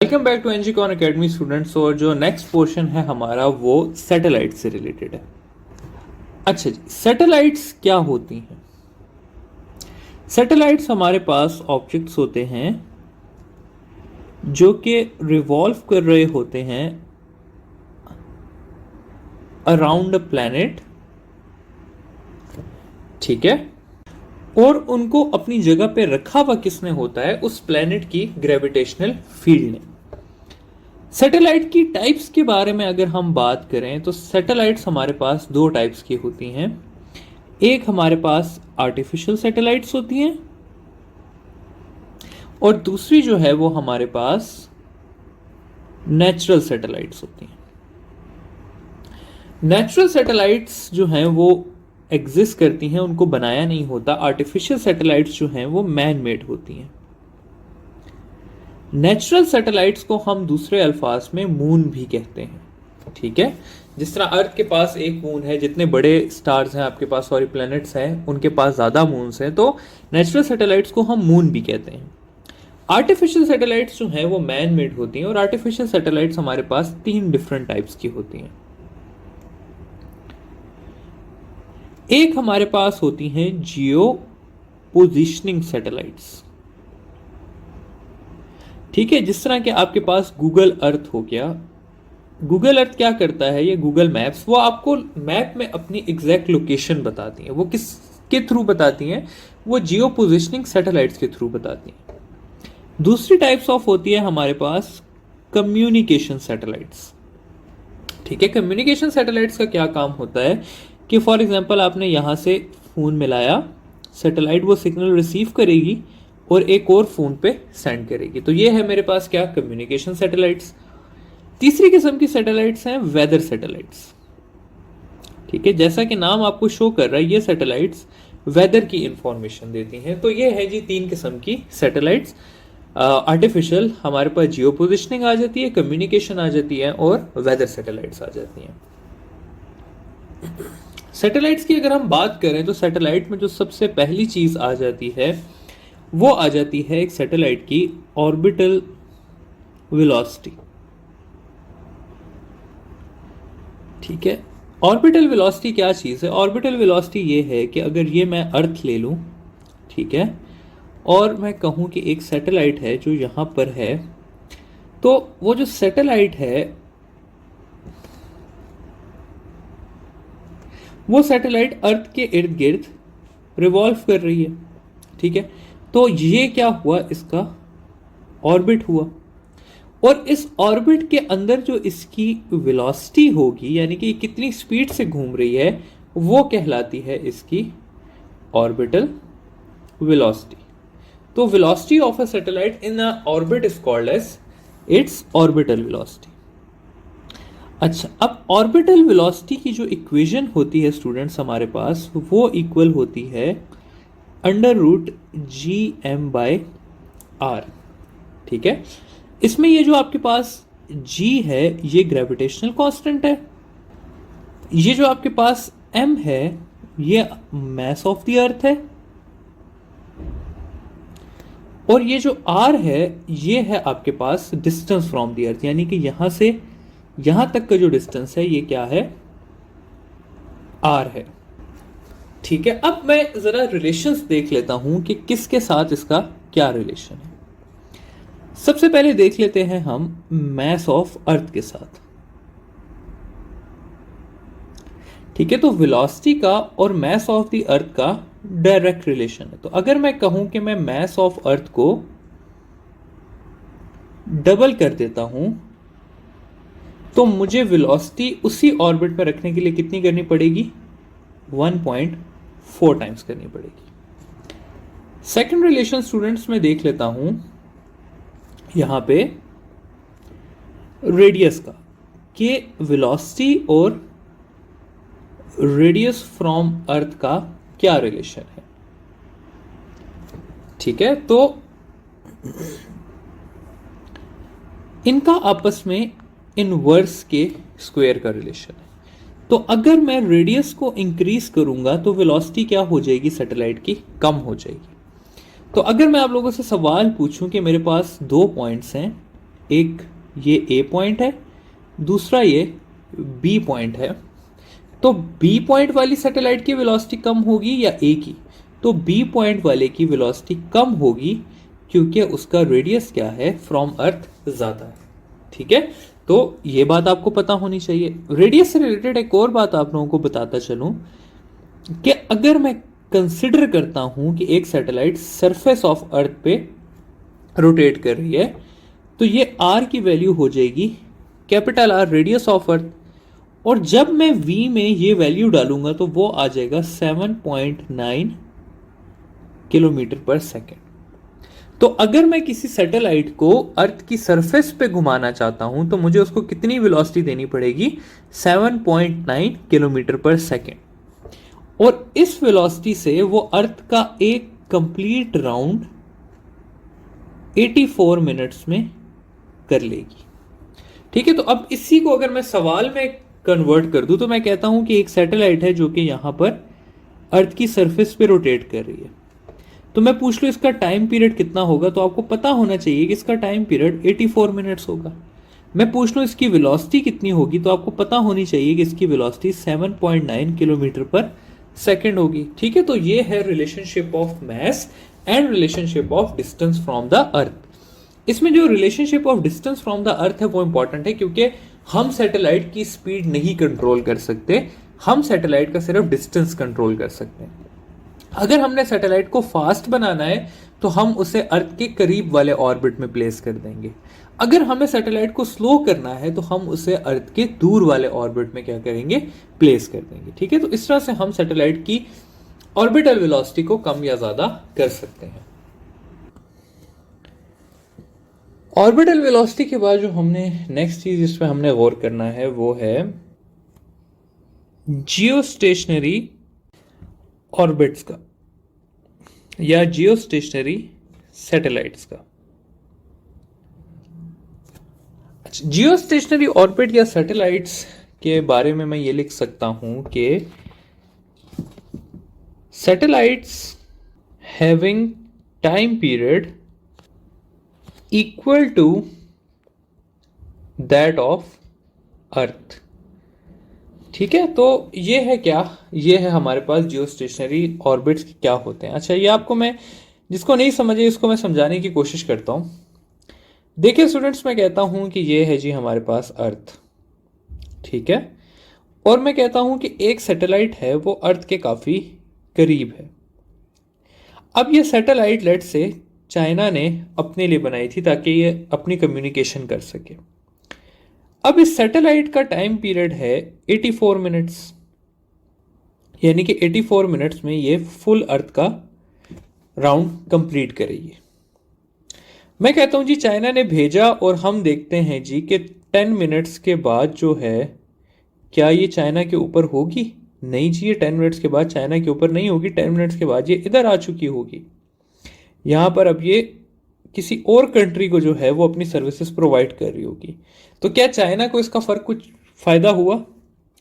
Welcome back to NGCon academy students. और जो next portion है हमारा वो सैटेलाइट से रिलेटेड है। अच्छा जी, सैटेलाइट्स क्या होती हैं? सैटेलाइट्स हमारे पास ऑब्जेक्ट्स होते हैं जो कि रिवॉल्व कर रहे होते हैं अराउंड अ प्लैनेट, ठीक है, और उनको अपनी जगह पे रखा हुआ किसने होता है? उस प्लैनेट की ग्रेविटेशनल फील्ड ने। सैटेलाइट की टाइप्स के बारे में अगर हम बात करें तो सैटेलाइट्स हमारे पास दो टाइप्स की होती हैं। एक हमारे पास आर्टिफिशियल सैटेलाइट्स होती हैं और दूसरी जो है वो हमारे पास नेचुरल सैटेलाइट्स होती हैं। नेचुरल सैटेलाइट्स जो हैं वो एग्जिस्ट करती हैं, उनको बनाया नहीं होता। आर्टिफिशियल सैटेलाइट्स जो हैं वो मैन मेड होती हैं। नेचुरल सैटेलाइट्स को हम दूसरे अल्फाज में मून भी कहते हैं, ठीक है। जिस तरह अर्थ के पास एक मून है, जितने बड़े स्टार्स हैं आपके पास, सॉरी प्लैनेट्स हैं, उनके पास ज़्यादा मून्स हैं, तो नेचुरल सैटेलाइट्स को हम मून भी कहते हैं। आर्टिफिशियल सैटेलाइट्स जो हैं वो मैन मेड होती हैं और आर्टिफिशियल सैटेलाइट्स हमारे पास तीन डिफरेंट टाइप्स की होती हैं। एक हमारे पास होती हैं जियो पोजिशनिंग सैटेलाइट्स, ठीक है। जिस तरह के आपके पास गूगल अर्थ हो गया। गूगल अर्थ क्या करता है? ये गूगल मैप्स, वो आपको मैप में अपनी एग्जैक्ट लोकेशन बताती है। वो किसके थ्रू बताती हैं? वो जियो पोजिशनिंग सैटेलाइट्स के थ्रू बताती हैं। दूसरी टाइप्स ऑफ होती है हमारे पास कम्युनिकेशन सैटेलाइट्स, ठीक है। कम्युनिकेशन सैटेलाइट्स का क्या काम होता है कि फॉर एग्जांपल आपने यहाँ से फ़ोन मिलाया, सैटेलाइट वो सिग्नल रिसीव करेगी और एक और फ़ोन पे सेंड करेगी। तो ये है मेरे पास क्या? Communication satellites. तीसरी किस्म की सैटेलाइट्स हैं वेदर सैटेलाइट्स, ठीक है। जैसा कि नाम आपको शो कर रहा है, ये सैटेलाइट्स वेदर की इंफॉर्मेशन देती हैं। तो ये है जी तीन किस्म की सैटेलाइट्स। आर्टिफिशियल हमारे पास जियो पोजिशनिंग आ जाती है, कम्युनिकेशन आ जाती है और वेदर सैटेलाइट्स आ जाती हैं। सैटेलाइट्स की अगर हम बात करें तो सैटेलाइट में जो सबसे पहली चीज़ आ जाती है वो आ जाती है एक सैटेलाइट की ऑर्बिटल वेलोसिटी, ठीक है। ऑर्बिटल वेलोसिटी क्या चीज़ है? ऑर्बिटल वेलोसिटी ये है कि अगर ये मैं अर्थ ले लूँ, ठीक है, और मैं कहूँ कि एक सैटेलाइट है जो यहाँ पर है, तो वो जो सैटेलाइट है वो सैटेलाइट अर्थ के इर्द गिर्द रिवॉल्व कर रही है, ठीक है। तो ये क्या हुआ? इसका ऑर्बिट हुआ और इस ऑर्बिट के अंदर जो इसकी वेलोसिटी होगी, यानी कि कितनी स्पीड से घूम रही है, वो कहलाती है इसकी ऑर्बिटल वेलोसिटी। तो velocity of a satellite in a orbit is called as its orbital velocity. अच्छा, अब ऑर्बिटल वेलोसिटी की जो इक्वेशन होती है स्टूडेंट्स हमारे पास, वो इक्वल होती है √gm/r, ठीक है। इसमें ये जो आपके पास g है ये ग्रेविटेशनल कांस्टेंट है, ये जो आपके पास m है ये मास ऑफ द अर्थ है, और ये जो r है ये है आपके पास डिस्टेंस फ्रॉम द अर्थ, यानी कि यहां से यहां तक का जो डिस्टेंस है ये क्या है? r है, ठीक है। अब मैं जरा रिलेशंस देख लेता हूं कि किसके साथ इसका क्या रिलेशन है। सबसे पहले देख लेते हैं हम मास ऑफ अर्थ के साथ, ठीक है। तो वेलोसिटी का और मास ऑफ द अर्थ का डायरेक्ट रिलेशन है। तो अगर मैं कहूं कि मैं मास ऑफ अर्थ को डबल कर देता हूं तो मुझे वेलोसिटी उसी ऑर्बिट पर रखने के लिए कितनी करनी पड़ेगी? 1.4 टाइम्स करनी पड़ेगी। सेकंड रिलेशन स्टूडेंट्स में देख लेता हूं यहां पे रेडियस का, कि वेलोसिटी और रेडियस फ्रॉम अर्थ का क्या रिलेशन है, ठीक है। तो इनका आपस में इनवर्स के स्क्वायर का रिलेशन है। तो अगर मैं रेडियस को इंक्रीज करूंगा तो वेलोसिटी क्या हो जाएगी? सैटेलाइट की कम हो जाएगी। तो अगर मैं आप लोगों से सवाल पूछूं कि मेरे पास दो पॉइंट्स हैं, एक ये ए पॉइंट है, दूसरा ये बी पॉइंट है। तो बी पॉइंट वाली सैटेलाइट की वेलोसिटी कम होगी या ए की? तो बी पॉइंट वाले की वेलोसिटी कम होगी, क्योंकि उसका रेडियस क्या है, फ्रॉम अर्थ ज़्यादा है। ठीक है, तो ये बात आपको पता होनी चाहिए। रेडियस से रिलेटेड एक और बात आप लोगों को बताता चलूं कि अगर मैं कंसिडर करता हूं कि एक सैटेलाइट सरफेस ऑफ अर्थ पे रोटेट कर रही है, तो ये आर की वैल्यू हो जाएगी capital R, radius of earth. और जब मैं वी में ये वैल्यू डालूंगा तो वो आ जाएगा 7.9 किलोमीटर पर सेकेंड। तो अगर मैं किसी सैटेलाइट को अर्थ की सरफेस पे घुमाना चाहता हूं तो मुझे उसको कितनी वेलोसिटी देनी पड़ेगी? 7.9 किलोमीटर पर सेकेंड। और इस वेलोसिटी से वो अर्थ का एक कंप्लीट राउंड 84 मिनट्स में कर लेगी। ठीक है, तो अब इसी को अगर मैं सवाल में कन्वर्ट कर दूं तो मैं कहता हूं कि एक सैटेलाइट है जो कि यहां पर अर्थ की सरफेस पे रोटेट कर रही है। तो मैं पूछ लूं इसका टाइम पीरियड कितना होगा, तो आपको पता होना चाहिए कि इसका टाइम पीरियड 84 मिनट्स होगा। मैं पूछ लूं इसकी वेलोसिटी कितनी होगी, तो आपको पता होनी चाहिए कि इसकी वेलोसिटी 7.9 किलोमीटर पर सेकेंड होगी। ठीक है, तो ये है relationship of mass and relationship of distance from the earth. इसमें जो relationship of distance from the earth है वो इंपॉर्टेंट है, क्योंकि हम सैटेलाइट की स्पीड नहीं कंट्रोल कर सकते, हम सैटेलाइट का सिर्फ डिस्टेंस कंट्रोल कर सकते हैं। अगर हमने सैटेलाइट को फास्ट बनाना है तो हम उसे अर्थ के करीब वाले ऑर्बिट में प्लेस कर देंगे। अगर हमें सैटेलाइट को स्लो करना है तो हम उसे अर्थ के दूर वाले ऑर्बिट में क्या करेंगे, प्लेस कर देंगे। ठीक है, तो इस तरह से हम सैटेलाइट की ऑर्बिटल वेलोसिटी को कम या ज्यादा कर सकते हैं। ऑर्बिटल वेलोसिटी के बाद जो हमने नेक्स्ट चीज इस पर हमने गौर करना है वो है जियोस्टेशनरी ऑर्बिट्स का या जियोस्टेशनरी सैटेलाइट्स का। अच्छा, जियोस्टेशनरी ऑर्बिट या सैटेलाइट्स के बारे में मैं ये लिख सकता हूं कि satellites having time period equal to that of earth. ठीक है, तो ये है क्या, ये है हमारे पास जियोस्टेशनरी ऑर्बिट्स क्या होते हैं। अच्छा, ये आपको मैं, जिसको नहीं समझे इसको मैं समझाने की कोशिश करता हूं। देखिए स्टूडेंट्स, मैं कहता हूं कि ये है जी हमारे पास अर्थ। ठीक है, और मैं कहता हूं कि एक सैटेलाइट है वो अर्थ के काफी करीब है। अब ये सैटेलाइट लेट से चाइना ने अपने लिए बनाई थी ताकि ये अपनी कम्युनिकेशन कर सके। अब इस सैटेलाइट का टाइम पीरियड है 84 मिनट्स, यानी कि 84 मिनट्स में ये फुल अर्थ का राउंड कंप्लीट करेगी। मैं कहता हूं जी चाइना ने भेजा और हम देखते हैं जी कि 10 मिनट्स के बाद जो है, क्या ये चाइना के ऊपर होगी? नहीं जी, ये 10 मिनट्स के बाद चाइना के ऊपर नहीं होगी। 10 मिनट्स के बाद ये इधर आ चुकी होगी। यहां पर अब ये किसी और कंट्री को जो है वो अपनी सर्विसेज प्रोवाइड कर रही होगी। तो क्या चाइना को इसका फर्क कुछ फायदा हुआ?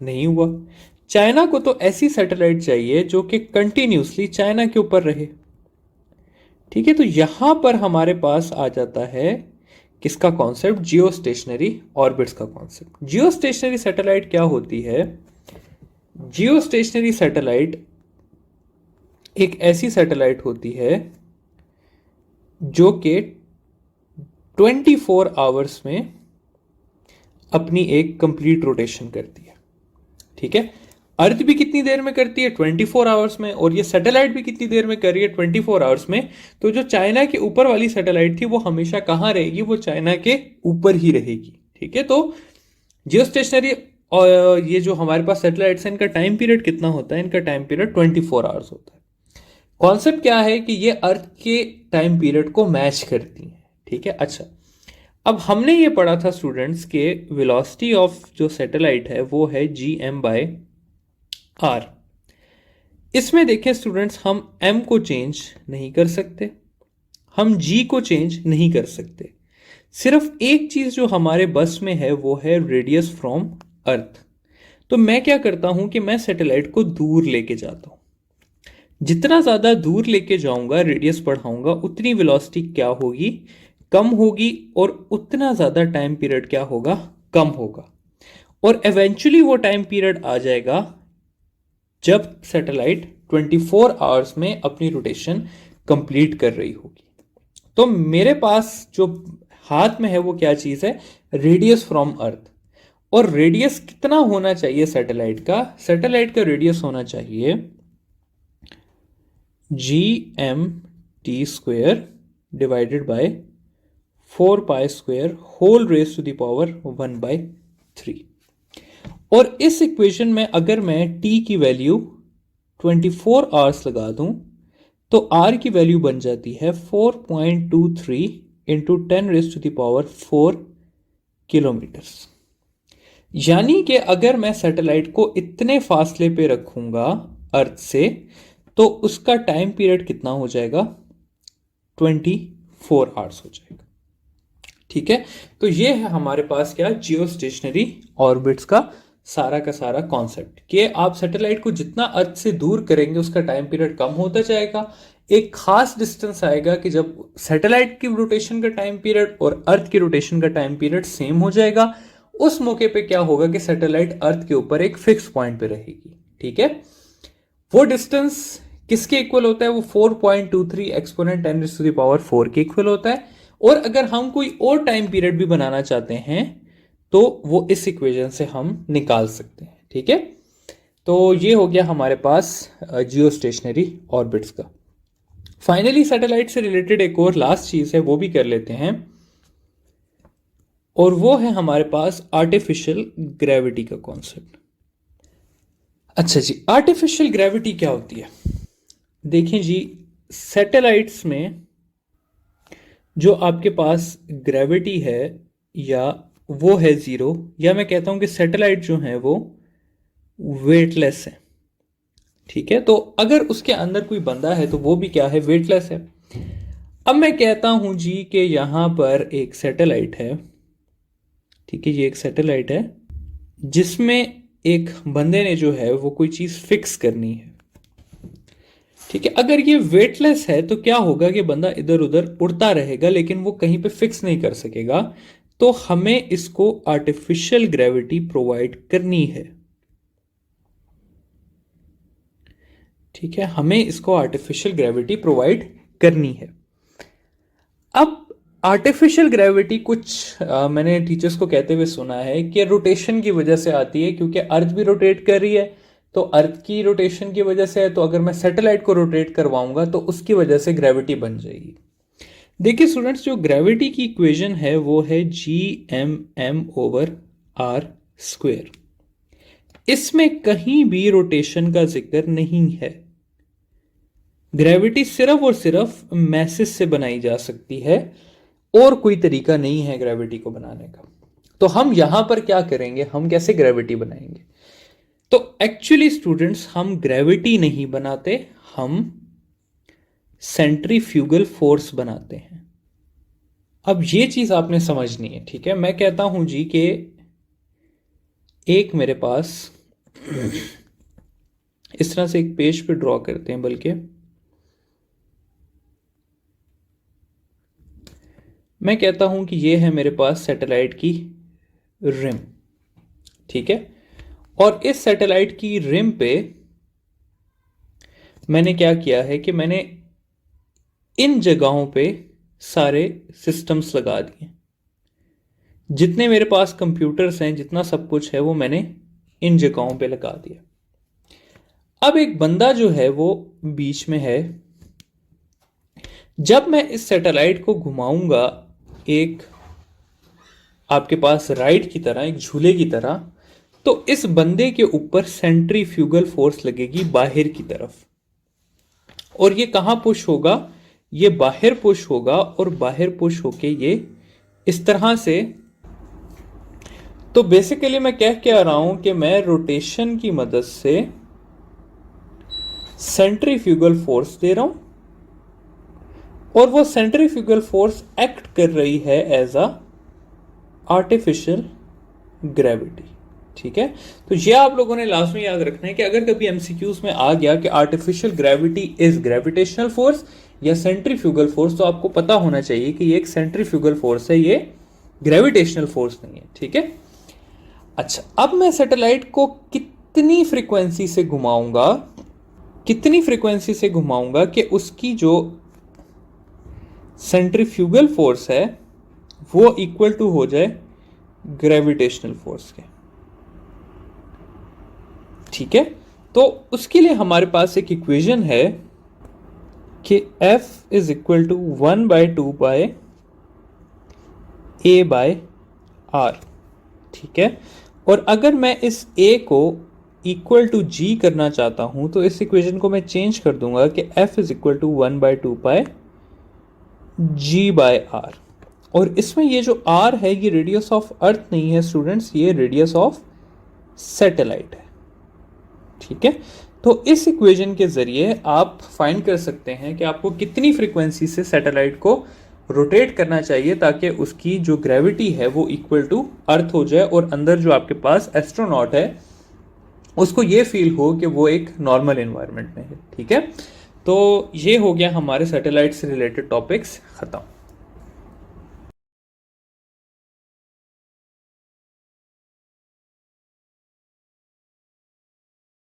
नहीं हुआ। चाइना को तो ऐसी सैटेलाइट चाहिए जो कि कंटिन्यूसली चाइना के ऊपर रहे। ठीक है, तो यहां पर हमारे पास आ जाता है किसका कॉन्सेप्ट? जियो स्टेशनरी ऑर्बिट्स का कॉन्सेप्ट। जियो स्टेशनरी सैटेलाइट क्या होती है? जियो स्टेशनरी सैटेलाइट एक ऐसी सैटेलाइट होती है जो कि 24 आवर्स में अपनी एक कंप्लीट रोटेशन करती है। ठीक है, अर्थ भी कितनी देर में करती है? 24 आवर्स में। और ये सैटेलाइट भी कितनी देर में कर रही है? 24 आवर्स में। तो जो चाइना के ऊपर वाली सैटेलाइट थी वो हमेशा कहां रहेगी? वो चाइना के ऊपर ही रहेगी। ठीक है, तो जियो स्टेशनरी और ये जो हमारे पास सैटेलाइट्स हैं, इनका टाइम पीरियड कितना होता है? इनका टाइम पीरियड 24 आवर्स होता है। कॉन्सेप्ट क्या है कि ये अर्थ के टाइम पीरियड को मैच करती हैं। ठीक है, अच्छा, अब हमने ये पढ़ा था स्टूडेंट्स के वेलोसिटी ऑफ जो सैटेलाइट है वो है Gm/r। इसमें देखें स्टूडेंट्स, हम m को चेंज नहीं कर सकते, हम g को चेंज नहीं कर सकते। सिर्फ एक चीज जो हमारे बस में है वो है रेडियस फ्रॉम अर्थ। तो मैं क्या करता हूं कि मैं सैटेलाइट को दूर लेके जाता हूं। जितना ज्यादा दूर लेके जाऊंगा, रेडियस बढ़ाऊंगा, उतनी वेलोसिटी क्या होगी? कम होगी और उतना ज़्यादा टाइम पीरियड क्या होगा, कम होगा। और एवेंचुअली वो टाइम पीरियड आ जाएगा जब सैटेलाइट 24 आवर्स में अपनी रोटेशन कंप्लीट कर रही होगी। तो मेरे पास जो हाथ में है वो क्या चीज़ है, रेडियस फ्रॉम अर्थ। और रेडियस कितना होना चाहिए सैटेलाइट का, सैटेलाइट का रेडियस होना चाहिए GMT² divided by 4π² whole raise to the power 1/3। और इस इक्वेशन में अगर मैं t की वैल्यू 24 आवर्स लगा दूं तो r की वैल्यू बन जाती है 4.23 इंटू 10⁻⁴ किलोमीटर्स। यानी कि अगर मैं सैटेलाइट को इतने फासले पे रखूंगा अर्थ से तो उसका टाइम पीरियड कितना हो जाएगा, 24 आवर्स हो जाएगा। ठीक है, तो ये है हमारे पास क्या, जियो स्टेशनरी ऑर्बिट्स का सारा कॉन्सेप्ट कि आप सैटेलाइट को जितना अर्थ से दूर करेंगे उसका टाइम पीरियड कम होता जाएगा। एक खास डिस्टेंस आएगा कि जब सैटेलाइट की रोटेशन का टाइम पीरियड और अर्थ की रोटेशन का टाइम पीरियड सेम हो जाएगा। उस मौके पे क्या होगा कि सैटेलाइट अर्थ के ऊपर एक फिक्स पॉइंट पे रहेगी। ठीक है, वो डिस्टेंस किसके इक्वल होता है, वो 4.23 एक्सपोनेंट 10⁻⁴ के इक्वल होता है। और अगर हम कोई और टाइम पीरियड भी बनाना चाहते हैं तो वो इस इक्वेशन से हम निकाल सकते हैं। ठीक है, तो ये हो गया हमारे पास जियो स्टेशनरी ऑर्बिट्स का। फाइनली सैटेलाइट से रिलेटेड एक और लास्ट चीज है वो भी कर लेते हैं, और वो है हमारे पास आर्टिफिशियल ग्रेविटी का कॉन्सेप्ट। अच्छा जी, आर्टिफिशियल ग्रेविटी क्या होती है? देखें जी, सैटेलाइट्स में जो आपके पास ग्रेविटी है या वो है जीरो, या मैं कहता हूं कि सैटेलाइट जो है वो वेटलेस है। ठीक है, तो अगर उसके अंदर कोई बंदा है तो वो भी क्या है, वेटलेस है। अब मैं कहता हूं जी कि यहां पर एक सैटेलाइट है। ठीक है, ये एक सैटेलाइट है जिसमें एक बंदे ने जो है वो कोई चीज फिक्स करनी है। ठीक है, अगर ये वेटलेस है तो क्या होगा कि बंदा इधर उधर उड़ता रहेगा लेकिन वो कहीं पे फिक्स नहीं कर सकेगा। तो हमें इसको आर्टिफिशियल ग्रेविटी प्रोवाइड करनी है। ठीक है, हमें इसको आर्टिफिशियल ग्रेविटी प्रोवाइड करनी है। अब आर्टिफिशियल ग्रेविटी कुछ मैंने टीचर्स को कहते हुए सुना है कि रोटेशन की वजह से आती है, क्योंकि अर्थ भी रोटेट कर रही है तो अर्थ की रोटेशन की वजह से है। तो अगर मैं सैटेलाइट को रोटेट करवाऊंगा तो उसकी वजह से ग्रेविटी बन जाएगी। देखिए स्टूडेंट्स, जो ग्रेविटी की इक्वेशन है वो है Gmm/r²। इसमें कहीं भी रोटेशन का जिक्र नहीं है। ग्रेविटी सिर्फ और सिर्फ मैसेज से बनाई जा सकती है और कोई तरीका नहीं है ग्रेविटी को बनाने का। तो हम यहां पर क्या करेंगे, हम कैसे ग्रेविटी बनाएंगे? तो एक्चुअली स्टूडेंट्स, हम ग्रेविटी नहीं बनाते, हम सेंट्रीफ्यूगल फोर्स बनाते हैं। अब ये चीज आपने समझनी है। ठीक है, मैं कहता हूं जी कि एक मेरे पास इस तरह से एक पेज पे ड्रॉ करते हैं, बल्कि मैं कहता हूं कि ये है मेरे पास सैटेलाइट की रिम। ठीक है, और इस सैटेलाइट की रिम पे मैंने क्या किया है कि मैंने इन जगहों पे सारे सिस्टम्स लगा दिए। जितने मेरे पास कंप्यूटर्स हैं, जितना सब कुछ है, वो मैंने इन जगहों पे लगा दिया। अब एक बंदा जो है वो बीच में है। जब मैं इस सैटेलाइट को घुमाऊंगा एक आपके पास राइड की तरह, एक झूले की तरह, तो इस बंदे के ऊपर सेंट्रीफ्यूगल फोर्स लगेगी बाहर की तरफ। और ये कहां पुश होगा, ये बाहर पुश होगा और बाहर पुश होके ये इस तरह से। तो बेसिकली मैं कह के आ रहा हूं कि मैं रोटेशन की मदद से सेंट्रीफ्यूगल फोर्स दे रहा हूं और वो सेंट्रीफ्यूगल फोर्स एक्ट कर रही है एज अ आर्टिफिशियल ग्रेविटी। ठीक है, तो ये आप लोगों ने लास्ट में याद रखना है कि अगर कभी एमसीक्यूज में आ गया कि artificial gravity is gravitational force या सेंट्रीफ्यूगल फोर्स, तो आपको पता होना चाहिए कि ये एक सेंट्रीफ्यूगल फोर्स है, ये ग्रेविटेशनल फोर्स नहीं है। ठीक है। अच्छा, अब मैं सैटेलाइट को कितनी फ्रीक्वेंसी से घुमाऊंगा कि उसकी जो सेंट्रीफ्यूगल फोर्स है वो इक्वल टू हो जाए ग्रेविटेशनल फोर्स के। ठीक है। तो उसके लिए हमारे पास एक इक्वेशन है कि F is equal to 1/2 A/r। ठीक है। और अगर मैं इस A को इक्वल टू G करना चाहता हूं तो इस इक्वेशन को मैं चेंज कर दूंगा कि F is equal to 1/2 G/r। और इसमें ये जो R है ये रेडियस ऑफ अर्थ नहीं है स्टूडेंट्स, ये रेडियस ऑफ सैटेलाइट है। ठीक है। तो इस इक्वेशन के जरिए आप फाइंड कर सकते हैं कि आपको कितनी फ्रीक्वेंसी से सैटेलाइट को रोटेट करना चाहिए ताकि उसकी जो ग्रेविटी है वो इक्वल टू अर्थ हो जाए और अंदर जो आपके पास एस्ट्रोनॉट है उसको ये फील हो कि वो एक नॉर्मल एनवायरनमेंट में है। ठीक है। तो ये हो गया हमारे सैटेलाइट से रिलेटेड टॉपिक्स खत्म।